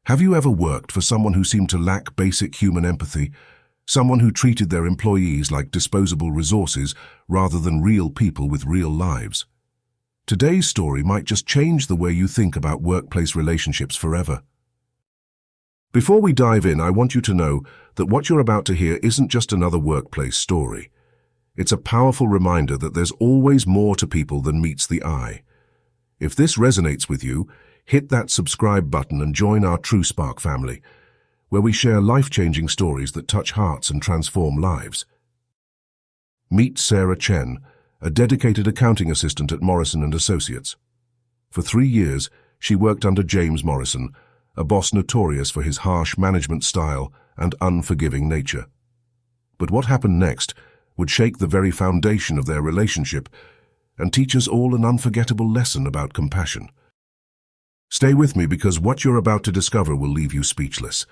Have you ever worked for someone who seemed to lack basic human empathy? Someone who treated their employees like disposable resources rather than real people with real lives? Today's story might just change the way you think about workplace relationships forever. Before we dive in, I want you to know that what you're about to hear isn't just another workplace story. It's a powerful reminder that there's always more to people than meets the eye. If this resonates with you, hit that subscribe button and join our True Spark family, where we share life-changing stories that touch hearts and transform lives. Meet Sarah Chen, a dedicated accounting assistant at Morrison & Associates. For 3 years, she worked under James Morrison, a boss notorious for his harsh management style and unforgiving nature. But what happened next would shake the very foundation of their relationship and teach us all an unforgettable lesson about compassion. Stay with me, because what you're about to discover will leave you speechless.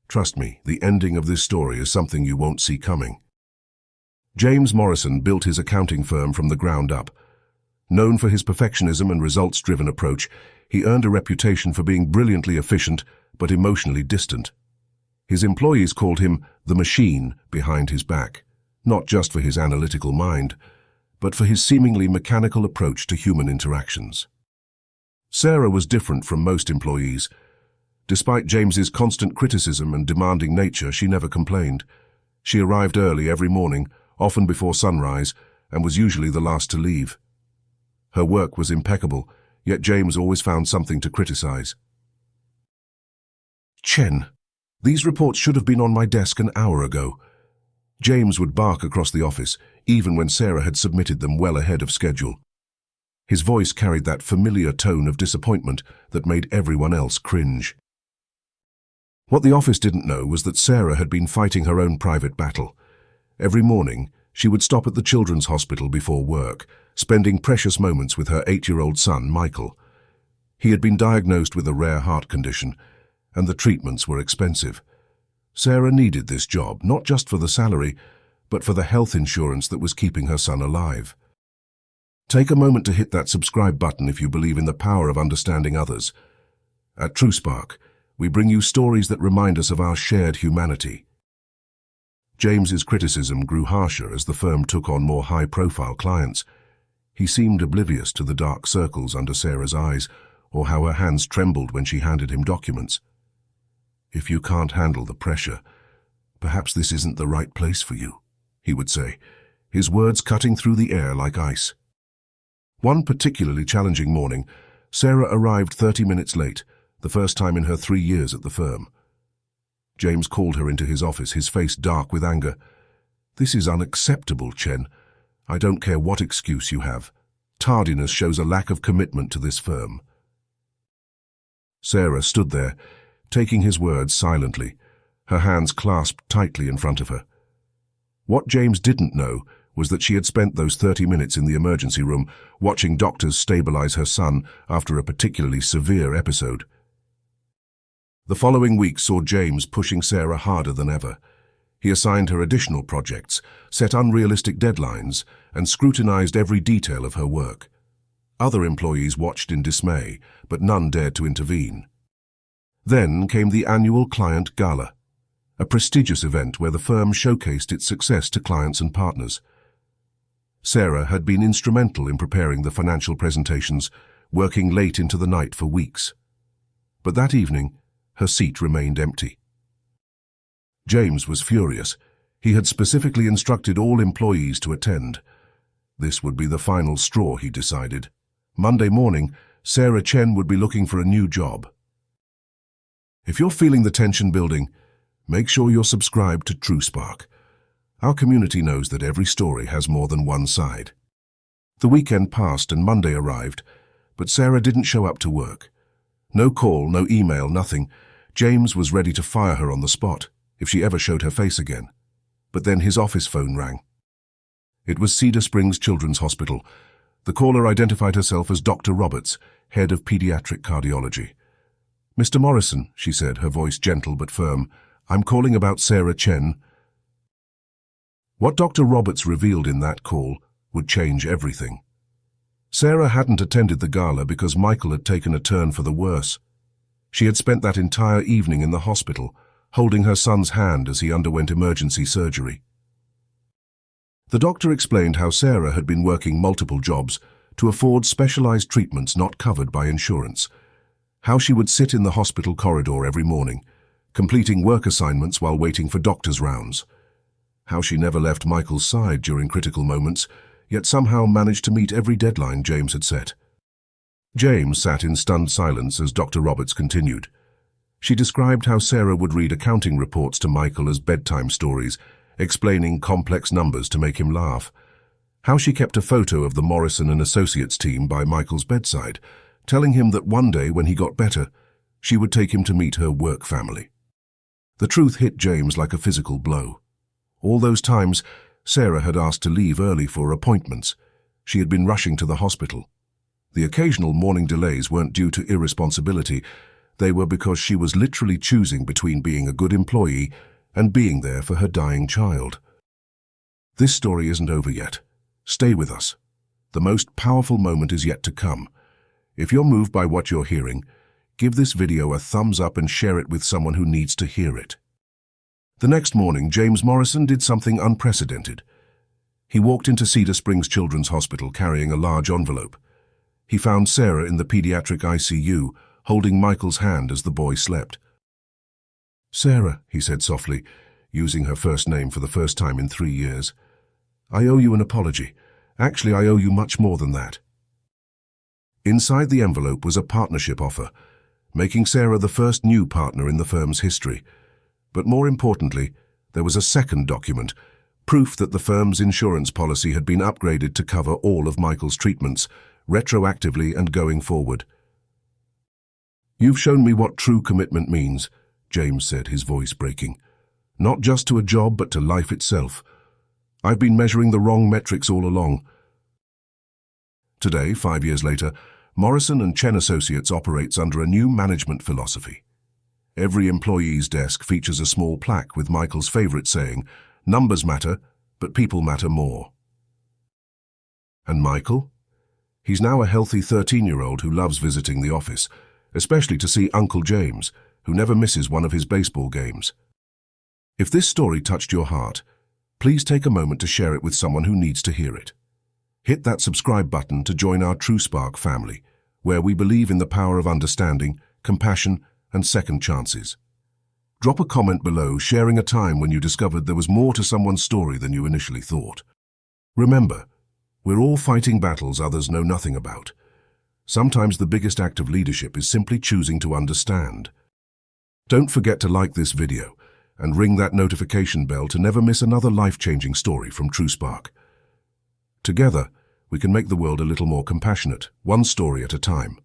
Trust me, the ending of this story is something you won't see coming. James Morrison built his accounting firm from the ground up. Known for his perfectionism and results-driven approach, he earned a reputation for being brilliantly efficient but emotionally distant. His employees called him the machine behind his back, not just for his analytical mind, but for his seemingly mechanical approach to human interactions. Sarah was different from most employees. Despite James's constant criticism and demanding nature, she never complained. She arrived early every morning, often before sunrise, and was usually the last to leave. Her work was impeccable, yet James always found something to criticize. "Chen, these reports should have been on my desk an hour ago." James would bark across the office, even when Sarah had submitted them well ahead of schedule. His voice carried that familiar tone of disappointment that made everyone else cringe. What the office didn't know was that Sarah had been fighting her own private battle. Every morning, she would stop at the children's hospital before work, spending precious moments with her 8-year-old son, Michael. He had been diagnosed with a rare heart condition, and the treatments were expensive. Sarah needed this job, not just for the salary, but for the health insurance that was keeping her son alive. Take a moment to hit that subscribe button if you believe in the power of understanding others. At True Spark, we bring you stories that remind us of our shared humanity. James's criticism grew harsher as the firm took on more high-profile clients. He seemed oblivious to the dark circles under Sarah's eyes, or how her hands trembled when she handed him documents. "If you can't handle the pressure, perhaps this isn't the right place for you," he would say, his words cutting through the air like ice. One particularly challenging morning, Sarah arrived 30 minutes late, the first time in her 3 years at the firm. James called her into his office, his face dark with anger. "This is unacceptable, Chen. I don't care what excuse you have. Tardiness shows a lack of commitment to this firm." Sarah stood there, taking his words silently, her hands clasped tightly in front of her. What James didn't know was that she had spent those 30 minutes in the emergency room watching doctors stabilize her son after a particularly severe episode. The following week saw James pushing Sarah harder than ever. He assigned her additional projects, set unrealistic deadlines, and scrutinized every detail of her work. Other employees watched in dismay, but none dared to intervene. Then came the annual client gala, a prestigious event where the firm showcased its success to clients and partners. Sarah had been instrumental in preparing the financial presentations, working late into the night for weeks. But that evening, her seat remained empty. James was furious. He had specifically instructed all employees to attend. This would be the final straw, he decided. Monday morning, Sarah Chen would be looking for a new job. If you're feeling the tension building, make sure you're subscribed to True Spark. Our community knows that every story has more than one side. The weekend passed and Monday arrived, but Sarah didn't show up to work. No call, no email, nothing. James was ready to fire her on the spot if she ever showed her face again. But then his office phone rang. It was Cedar Springs Children's Hospital. The caller identified herself as Dr. Roberts, head of pediatric cardiology. "Mr. Morrison," she said, her voice gentle but firm, "I'm calling about Sarah Chen." What Dr. Roberts revealed in that call would change everything. Sarah hadn't attended the gala because Michael had taken a turn for the worse. She had spent that entire evening in the hospital, holding her son's hand as he underwent emergency surgery. The doctor explained how Sarah had been working multiple jobs to afford specialized treatments not covered by insurance, how she would sit in the hospital corridor every morning, completing work assignments while waiting for doctor's rounds, how she never left Michael's side during critical moments, yet somehow managed to meet every deadline James had set. James sat in stunned silence as Dr. Roberts continued. She described how Sarah would read accounting reports to Michael as bedtime stories, explaining complex numbers to make him laugh, how she kept a photo of the Morrison and Associates team by Michael's bedside, telling him that one day when he got better, she would take him to meet her work family. The truth hit James like a physical blow. All those times, Sarah had asked to leave early for appointments. She had been rushing to the hospital. The occasional morning delays weren't due to irresponsibility. They were because she was literally choosing between being a good employee and being there for her dying child. This story isn't over yet. Stay with us. The most powerful moment is yet to come. If you're moved by what you're hearing, give this video a thumbs up and share it with someone who needs to hear it. The next morning, James Morrison did something unprecedented. He walked into Cedar Springs Children's Hospital carrying a large envelope. He found Sarah in the pediatric ICU, holding Michael's hand as the boy slept. "Sarah," he said softly, using her first name for the first time in 3 years. "I owe you an apology. Actually, I owe you much more than that." Inside the envelope was a partnership offer, making Sarah the first new partner in the firm's history. But more importantly, there was a second document, proof that the firm's insurance policy had been upgraded to cover all of Michael's treatments, retroactively and going forward. "You've shown me what true commitment means," James said, his voice breaking. "Not just to a job, but to life itself. I've been measuring the wrong metrics all along." Today, 5 years later, Morrison and Chen Associates operates under a new management philosophy. Every employee's desk features a small plaque with Michael's favorite saying, "Numbers matter, but people matter more." And Michael? He's now a healthy 13-year-old who loves visiting the office, especially to see Uncle James, who never misses one of his baseball games. If this story touched your heart, please take a moment to share it with someone who needs to hear it. Hit that subscribe button to join our TrueSpark family, where we believe in the power of understanding, compassion, and second chances. Drop a comment below sharing a time when you discovered there was more to someone's story than you initially thought. Remember, we're all fighting battles others know nothing about. Sometimes the biggest act of leadership is simply choosing to understand. Don't forget to like this video and ring that notification bell to never miss another life-changing story from TrueSpark. Together, we can make the world a little more compassionate, one story at a time.